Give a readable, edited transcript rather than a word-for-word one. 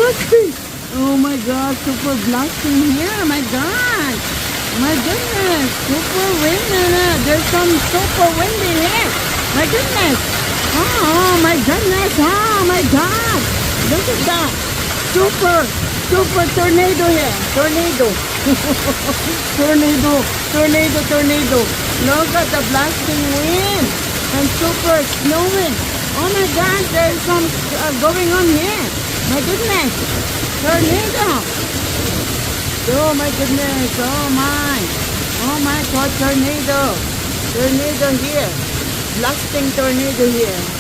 blasting. Oh my God, super blasting here. My God. My goodness. Super windy. There's some super windy here. My goodness. Oh my goodness. Oh my God. Look at that. Super tornado here. Tornado. Tornado. Look at the blasting wind. And super snowing. Oh my God, there's some going on here. My goodness. Tornado. Oh my goodness. Oh my God, tornado. Tornado here. Blasting tornado here.